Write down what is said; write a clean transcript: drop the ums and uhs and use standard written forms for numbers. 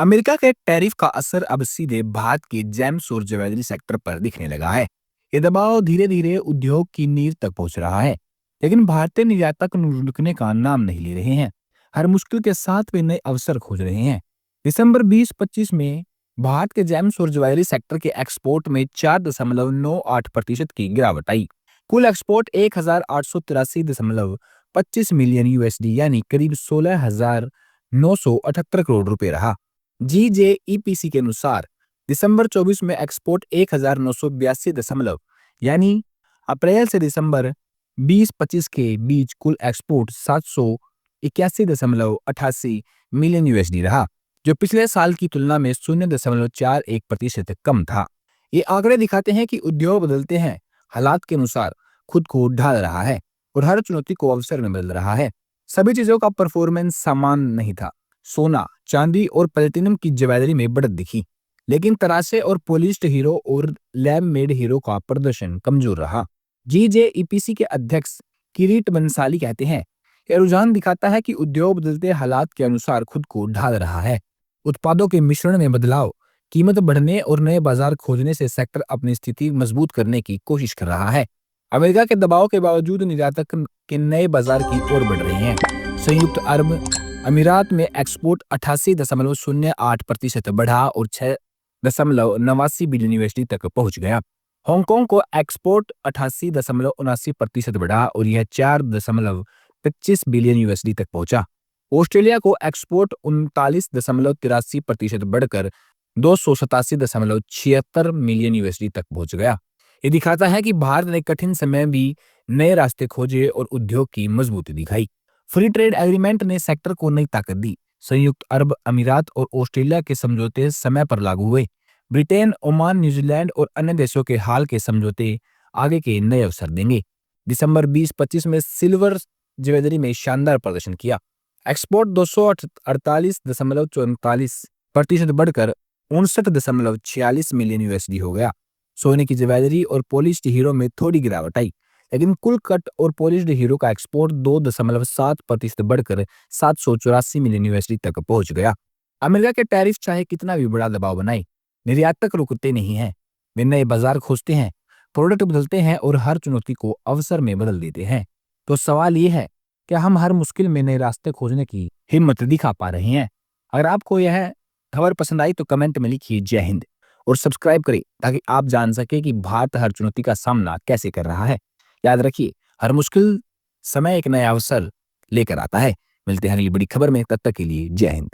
America के tariff का असर अब सीधे भारत के जेम्स और ज्वेलरी सेक्टर पर दिखने लगा है। ये दबाव धीरे धीरे उद्योग की नींव तक पहुंच रहा है, लेकिन भारतीय निर्यातक रुकने का नाम नहीं ले रहे हैं। हर मुश्किल के साथ वे नए अवसर खोज रहे हैं। दिसंबर 2025 में भारत के जेम्स और ज्वेलरी सेक्टर के एक्सपोर्ट में 4.98% की गिरावट आई। कुल एक्सपोर्ट 1,883.25 मिलियन यूएसडी यानी करीब 16,978 करोड़ रुपए रहा। जीजेईपीसी के अनुसार दिसंबर 24 में एक्सपोर्ट 1,982 दशमलव यानी अप्रैल से दिसंबर 2025 के बीच कुल एक्सपोर्ट 781.88 मिलियन यूएसडी रहा, जो पिछले साल की तुलना में 0.41% कम था। ये आंकड़े दिखाते हैं कि उद्योग बदलते हैं, हालात के अनुसार खुद को ढाल रहा है और हर चुनौती को अवसर में बदल रहा है। सभी चीजों का परफॉर्मेंस समान नहीं था। सोना, चांदी और प्लेटिनम की ज्वेलरी में बढ़त दिखी, लेकिन तराशे और पॉलिश्ड हीरो और लैब मेड हीरो का प्रदर्शन कमजोर रहा। जीजेईपीसी के अध्यक्ष किरीट बंसाली कहते हैं, यह रुझान दिखाता है कि उद्योग बदलते हालात के अनुसार खुद को ढाल रहा है। उत्पादों के मिश्रण में बदलाव, कीमत बढ़ने और नए बाजार खोजने से सेक्टर अपनी स्थिति मजबूत करने की कोशिश कर रहा है। अमेरिका के दबाव के बावजूद निर्यातक के नए बाजार की ओर बढ़ रहे हैं। संयुक्त अरब अमीरात में एक्सपोर्ट 88.08% बढ़ा और 6.89 बिलियन यूएसडी तक पहुंच गया। हांगकांग को एक्सपोर्ट 88.79% बढ़ा और यह 4.25 बिलियन यूएसडी तक पहुंचा। ऑस्ट्रेलिया को एक्सपोर्ट 39.83% बढ़कर 287.76 मिलियन यूएसडी तक पहुंच गया। ये दिखाता है कि भारत ने कठिन समय भी नए रास्ते खोजे और उद्योग की मजबूती दिखाई। फ्री ट्रेड एग्रीमेंट ने सेक्टर को नई ताकत दी। संयुक्त अरब अमीरात और ऑस्ट्रेलिया के समझौते समय पर लागू हुए। ब्रिटेन, ओमान, न्यूजीलैंड और अन्य देशों के हाल के समझौते आगे के नए अवसर देंगे। दिसंबर 2025 में सिल्वर ज्वेलरी में शानदार प्रदर्शन किया। एक्सपोर्ट 248.44% बढ़कर 59.46 मिलियन यूएसडी हो गया। सोने की ज्वेलरी और पॉलिश्ड हीरो में थोड़ी गिरावट आई, लेकिन कुल कट और पॉलिश्ड हीरो का एक्सपोर्ट 2.7% बढ़कर 784 मिलियन यूएसडी तक पहुंच गया। अमेरिका के टैरिफ चाहे कितना भी बड़ा दबाव बनाए, निर्यातक रुकते नहीं हैं। वे नए बाजार खोजते हैं, प्रोडक्ट बदलते हैं और हर चुनौती को अवसर में बदल देते हैं। तो सवाल ये है, क्या हम हर मुश्किल में नए रास्ते खोजने की हिम्मत दिखा पा रहे हैं? अगर आपको यह खबर पसंद आई तो कमेंट में लिखिए जय हिंद और सब्सक्राइब करें ताकि आप जान सके कि भारत हर चुनौती का सामना कैसे कर रहा है। याद रखिए, हर मुश्किल समय एक नया अवसर लेकर आता है। मिलते हैं अगली बड़ी खबर में, तब तक के लिए जय हिंद।